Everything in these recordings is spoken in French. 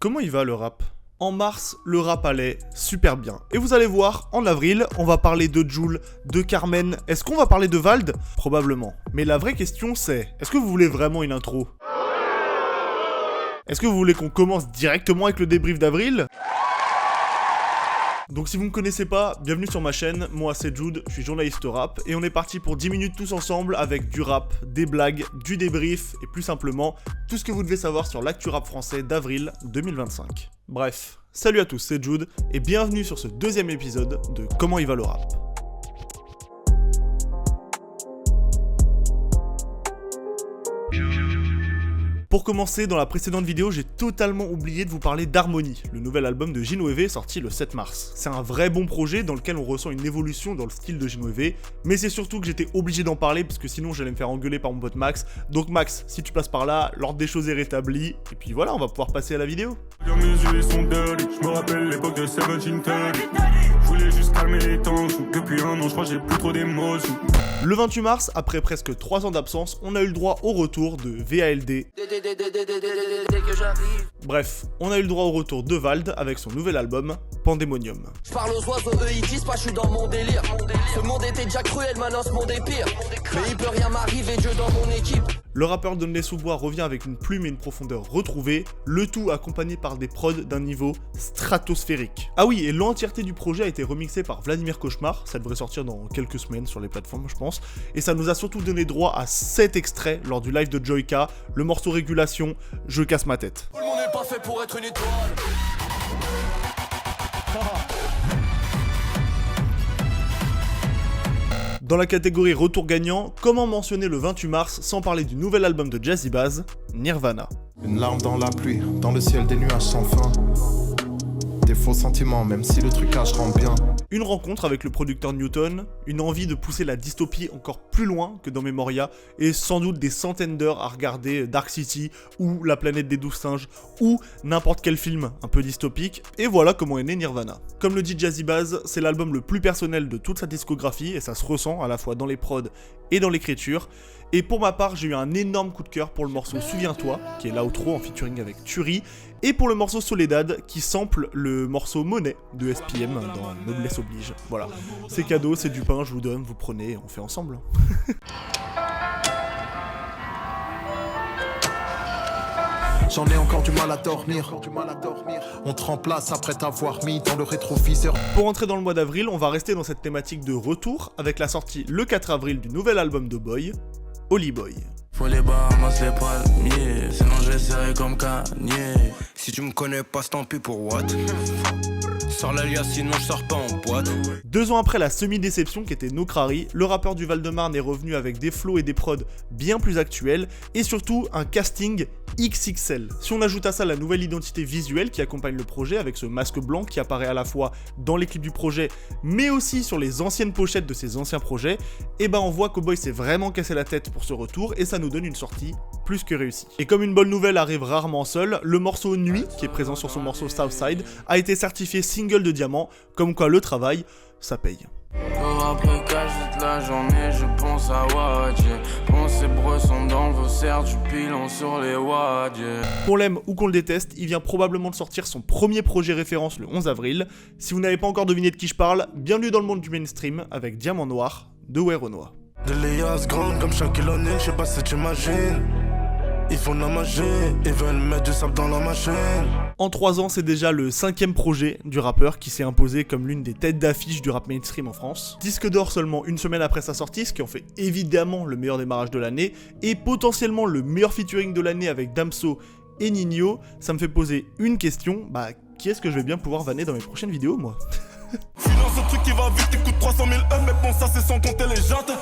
Comment il va le rap? En mars, le rap allait super bien. Et vous allez voir, en avril, on va parler de Jul, de Carmen. Est-ce qu'on va parler de Vald? Probablement. Mais la vraie question c'est, est-ce que vous voulez vraiment une intro? Est-ce que vous voulez qu'on commence directement avec le débrief d'avril? Donc si vous me connaissez pas, bienvenue sur ma chaîne, moi c'est Jude, je suis journaliste rap, et on est parti pour 10 minutes tous ensemble avec du rap, des blagues, du débrief, et plus simplement, tout ce que vous devez savoir sur l'actu rap français d'avril 2025. Bref, salut à tous, c'est Jude, et bienvenue sur ce deuxième épisode de Comment il va le rap. Pour commencer, dans la précédente vidéo, j'ai totalement oublié de vous parler d'Harmonie, le nouvel album de Ginueve sorti le 7 mars. C'est un vrai bon projet dans lequel on ressent une évolution dans le style de Ginueve, mais c'est surtout que j'étais obligé d'en parler parce que sinon j'allais me faire engueuler par mon pote Max. Donc Max, si tu passes par là, l'ordre des choses est rétabli, et puis voilà, on va pouvoir passer à la vidéo. Mes yeux sont dirty, je me rappelle l'époque de 1730. Je voulais juste calmer les tensions, depuis un an je crois que j'ai plus trop d'émotions. Le 28 mars, après presque 3 ans d'absence, on a eu le droit au retour de VALD. Bref, on a eu le droit au retour de Vald avec son nouvel album, Pandemonium. Je parle aux oiseaux, eux ils disent pas, je suis dans mon délire. Ce monde était déjà cruel, maintenant ce monde est pire. Mais il peut rien m'arriver, Dieu dans mon équipe. Le rappeur de Sous-Bois revient avec une plume et une profondeur retrouvées, le tout accompagné par des prods d'un niveau stratosphérique. Ah oui, et l'entièreté du projet a été remixée par Vladimir Cauchemar, ça devrait sortir dans quelques semaines sur les plateformes je pense, et ça nous a surtout donné droit à 7 extraits lors du live de Joyka, le morceau Régulation, Je casse ma tête. Tout le monde n'est pas fait pour être une étoile. Dans la catégorie retour gagnant, comment mentionner le 28 mars sans parler du nouvel album de Jazzy Bass, Nirvana. Une larme dans la pluie, dans le ciel des nuages sans fin. Des faux sentiments, même si le trucage rend bien. Une rencontre avec le producteur Newton, une envie de pousser la dystopie encore plus loin que dans Memoria, et sans doute des centaines d'heures à regarder Dark City, ou La planète des 12 singes, ou n'importe quel film un peu dystopique, et voilà comment est né Nirvana. Comme le dit Jazzy Bass, c'est l'album le plus personnel de toute sa discographie, et ça se ressent à la fois dans les prods et dans l'écriture. Et pour ma part, j'ai eu un énorme coup de cœur pour le morceau Souviens-toi, qui est l'outro en featuring avec Turi, et pour le morceau Soledad, qui sample le morceau Monnaie de SPM dans Noblesse Oblige. Voilà, c'est cadeau, c'est du pain, je vous donne, vous prenez, on fait ensemble. J'en ai encore du mal à dormir. On te remplace après t'avoir mis dans le rétroviseur. Pour entrer dans le mois d'avril, on va rester dans cette thématique de retour, avec la sortie le 4 avril du nouvel album de Boy, Holy Boy. Faut les Bahamas, les palmiers, sinon je les serrai comme Kanye. Si tu me connais pas, c'est tant pis pour what. Sors l'alias, sinon je sors pas en boîte. 2 ans après la semi-déception qu'était Nokrari, le rappeur du Val-de-Marne est revenu avec des flows et des prods bien plus actuels, et surtout un casting XXL. Si on ajoute à ça la nouvelle identité visuelle qui accompagne le projet avec ce masque blanc qui apparaît à la fois dans les clips du projet, mais aussi sur les anciennes pochettes de ses anciens projets, et ben on voit qu'O Boy s'est vraiment cassé la tête pour ce retour, et ça nous donne une sortie plus que réussie. Et comme une bonne nouvelle arrive rarement seule, le morceau Nuit, qui est présent sur son morceau Southside, a été certifié single de diamant, comme quoi le travail, ça paye. Après cache toute la journée, je pense à Wadje. Pense ces bressons dans vos serres, du pilon sur les Wadje. Qu'on l'aime ou qu'on le déteste, il vient probablement de sortir son premier projet référence le 11 avril. Si vous n'avez pas encore deviné de qui je parle, bienvenue dans le monde du mainstream avec Diamant Noir de Werenoi. De l'Elias grande comme chaque année, je sais pas si tu imagines. Ils font de la magie, ils veulent mettre du sable dans la machine. En 3 ans, c'est déjà le 5e projet du rappeur qui s'est imposé comme l'une des têtes d'affiche du rap mainstream en France. Disque d'or seulement une semaine après sa sortie, ce qui en fait évidemment le meilleur démarrage de l'année, et potentiellement le meilleur featuring de l'année avec Damso et Nino. Ça me fait poser une question, qui est-ce que je vais bien pouvoir vanner dans mes prochaines vidéos, moi? Finance ce truc qui va vite, t'écoutes 300 000 euros, mais bon ça c'est sans compter les jantes.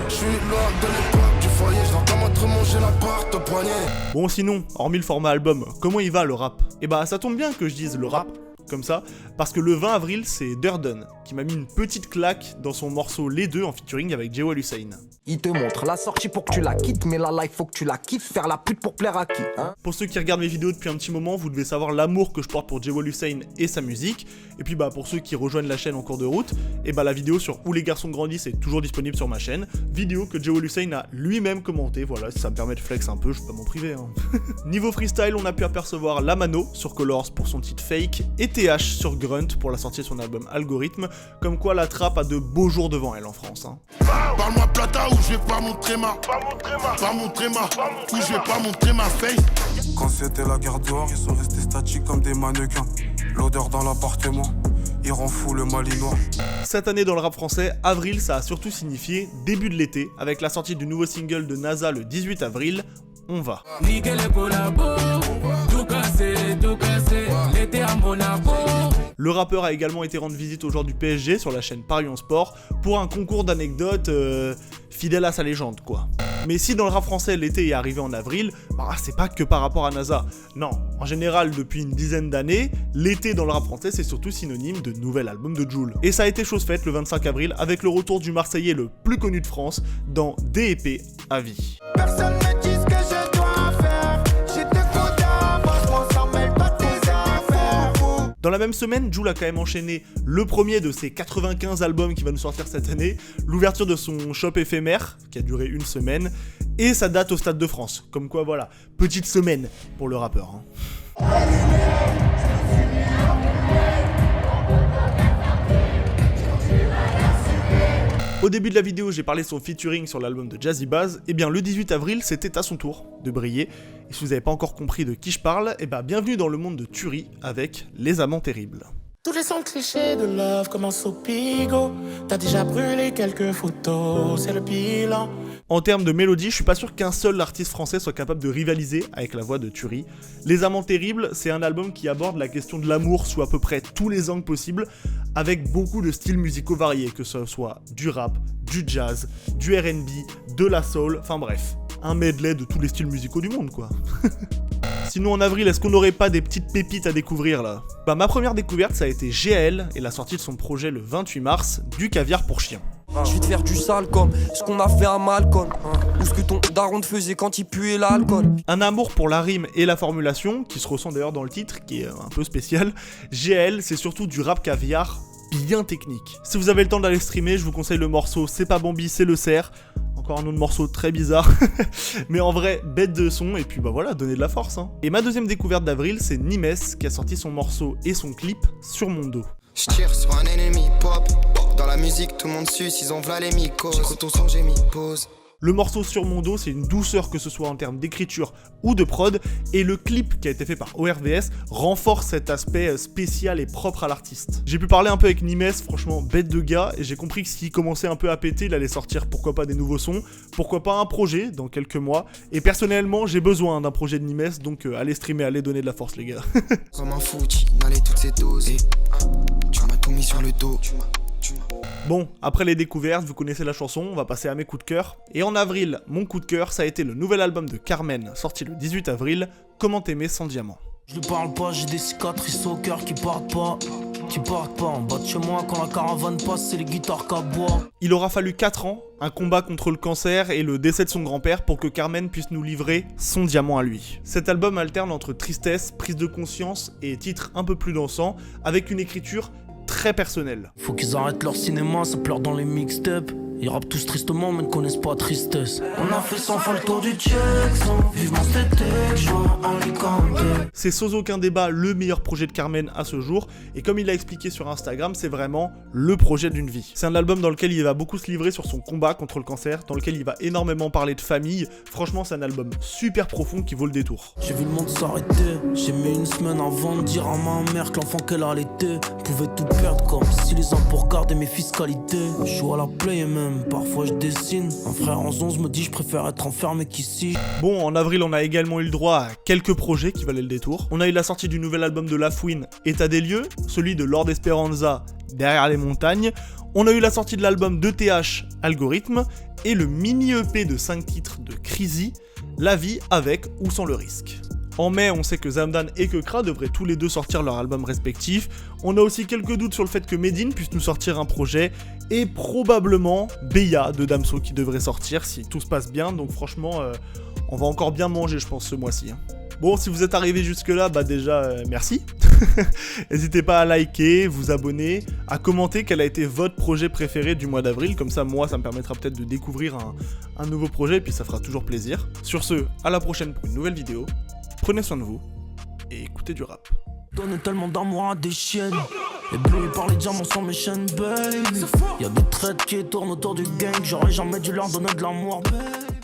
Je suis loin de l'époque du foyer, je l'entends montrer manger la porte au poignet. Bon sinon, hormis le format album, comment il va le rap? Ça tombe bien que je dise le rap, comme ça, parce que le 20 avril, c'est Durden qui m'a mis une petite claque dans son morceau Les Deux en featuring avec Jewel Hussein. Il te montre la sortie pour que tu la quittes, mais la life faut que tu la kiffes, faire la pute pour plaire à qui, hein? Pour ceux qui regardent mes vidéos depuis un petit moment, vous devez savoir l'amour que je porte pour Jewel Hussein et sa musique. Et puis pour ceux qui rejoignent la chaîne en cours de route, et la vidéo sur Où les garçons grandissent est toujours disponible sur ma chaîne. Vidéo que Jewel Hussein a lui-même commentée, voilà, si ça me permet de flex un peu, je peux pas m'en priver. Hein. Niveau freestyle, on a pu apercevoir La Mano sur Colors pour son titre Fake et TH sur Grunt pour la sortie de son album Algorithme, comme quoi la trappe a de beaux jours devant elle en France. Hein. Parle-moi plata ou je vais pas montrer ma ou je vais pas montrer ma face. Quand c'était la guerre dehors, ils sont restés statiques comme des mannequins. L'odeur dans l'appartement, il rend fou le malinois. Cette année dans le rap français, avril ça a surtout signifié début de l'été, avec la sortie du nouveau single de NASA le 18 avril, On va. Niquer les collabos, tout casser, l'été à Monaco. Le rappeur a également été rendre visite aux joueurs du PSG sur la chaîne Paris en Sport pour un concours d'anecdotes fidèle à sa légende quoi. Mais si dans le rap français l'été est arrivé en avril, c'est pas que par rapport à NASA. Non, en général depuis une dizaine d'années, l'été dans le rap français c'est surtout synonyme de nouvel album de Jul. Et ça a été chose faite le 25 avril avec le retour du Marseillais le plus connu de France dans DEP à vie. Personne me dit ce que je dois faire. J'ai deux quotas, franchement ça mêle pas tes affaires. Dans la même semaine, Jul a quand même enchaîné le premier de ses 95 albums qui va nous sortir cette année, l'ouverture de son shop éphémère, qui a duré une semaine, et sa date au Stade de France. Comme quoi, voilà, petite semaine pour le rappeur. Hein. Au début de la vidéo, j'ai parlé de son featuring sur l'album de Jazzy Bass, et bien le 18 avril, c'était à son tour de briller. Et si vous n'avez pas encore compris de qui je parle, bienvenue dans le monde de Turi avec Les Amants Terribles. Tous les sons clichés de love commencent au pigo. T'as déjà brûlé quelques photos, c'est le bilan. En termes de mélodie, je suis pas sûr qu'un seul artiste français soit capable de rivaliser avec la voix de Turi. Les Amants Terribles, c'est un album qui aborde la question de l'amour sous à peu près tous les angles possibles, avec beaucoup de styles musicaux variés, que ce soit du rap, du jazz, du R&B, de la soul, enfin bref, un medley de tous les styles musicaux du monde quoi. Sinon en avril, est-ce qu'on n'aurait pas des petites pépites à découvrir là ? Ma première découverte ça a été GAL et la sortie de son projet le 28 mars, Du caviar pour chien. Je vais te faire du sale comme ce qu'on a fait à Malcolm, ou ce que ton daron te faisait quand il puait l'alcool. Un amour pour la rime et la formulation, qui se ressent d'ailleurs dans le titre, qui est un peu spécial. GAL, c'est surtout du rap caviar bien technique. Si vous avez le temps d'aller streamer, je vous conseille le morceau C'est pas Bambi, c'est le cerf. Encore un autre morceau très bizarre, mais en vrai, bête de son, et puis voilà, donnez de la force. Hein. Et ma deuxième découverte d'avril, c'est Nimes, qui a sorti son morceau et son clip Sur mon dos. Je tire sur un ennemi pop. Dans la musique, tout le monde suce, ils ont v'là les mycos. J'écoute au son, j'ai mis pause. Le morceau Sur mon dos, c'est une douceur que ce soit en termes d'écriture ou de prod, et le clip qui a été fait par ORVS renforce cet aspect spécial et propre à l'artiste. J'ai pu parler un peu avec Nimes, franchement bête de gars, et j'ai compris que s'il commençait un peu à péter, il allait sortir pourquoi pas des nouveaux sons, pourquoi pas un projet dans quelques mois, et personnellement j'ai besoin d'un projet de Nimes, donc allez streamer, allez donner de la force les gars. Comme un fou, t'inhalais toutes ces doses, et tu m'as tout mis sur le dos. Bon, après les découvertes, vous connaissez la chanson, on va passer à mes coups de cœur. Et en avril, mon coup de cœur, ça a été le nouvel album de Carmen, sorti le 18 avril, Comment t'aimer sans diamant. Je lui parle pas, j'ai des cicatrices au cœur qui partent pas. En bas de chez moi, quand la caravane passe, c'est les guitares qu'aboient. Il aura fallu 4 ans, un combat contre le cancer et le décès de son grand-père pour que Carmen puisse nous livrer son diamant à lui. Cet album alterne entre tristesse, prise de conscience et titres un peu plus dansants, avec une écriture très personnelle. Faut qu'ils arrêtent leur cinéma, ça pleure dans les mixtapes. Ils rappent tous tristement mais ne connaissent pas tristesse. On a fait 100 fois le tour du check, vivement cet été, je vois un Alicante. C'est sans aucun débat le meilleur projet de Carmen à ce jour, et comme il l'a expliqué sur Instagram, c'est vraiment le projet d'une vie. C'est un album dans lequel il va beaucoup se livrer sur son combat contre le cancer, dans lequel il va énormément parler de famille. Franchement, c'est un album super profond qui vaut le détour. J'ai vu le monde s'arrêter, j'ai mis une semaine avant de dire à ma mère que l'enfant qu'elle allaitait pouvait tout perdre comme si les impôts regardaient mes fiscalités. Je joue à la play et même parfois je dessine. Un frère en 11 me dit je préfère être enfermé qu'ici. Bon, en avril, on a également eu le droit à quelques projets qui valaient le détour. On a eu la sortie du nouvel album de Lafouine, État des lieux, celui de Lord Esperanza, Derrière les montagnes. On a eu la sortie de l'album de TH, Algorithme, et le mini EP de 5 titres de Crazy, La vie avec ou sans le risque. En mai, on sait que Zamdan et que Kra devraient tous les deux sortir leur album respectif. On a aussi quelques doutes sur le fait que Medine puisse nous sortir un projet. Et probablement Beya de Damso qui devrait sortir si tout se passe bien. Donc franchement, on va encore bien manger je pense ce mois-ci. Bon, si vous êtes arrivé jusque là, bah déjà, merci. N'hésitez pas à liker, vous abonner, à commenter quel a été votre projet préféré du mois d'avril. Comme ça, moi, ça me permettra peut-être de découvrir un nouveau projet et puis ça fera toujours plaisir. Sur ce, à la prochaine pour une nouvelle vidéo. Prenez soin de vous et écoutez du rap. Donner tellement d'amour à des chiennes. Ébloui par les diamants sur mes chaînes, baby. Y'a des traites qui tournent autour du gang. J'aurais jamais dû leur donner de l'amour, baby.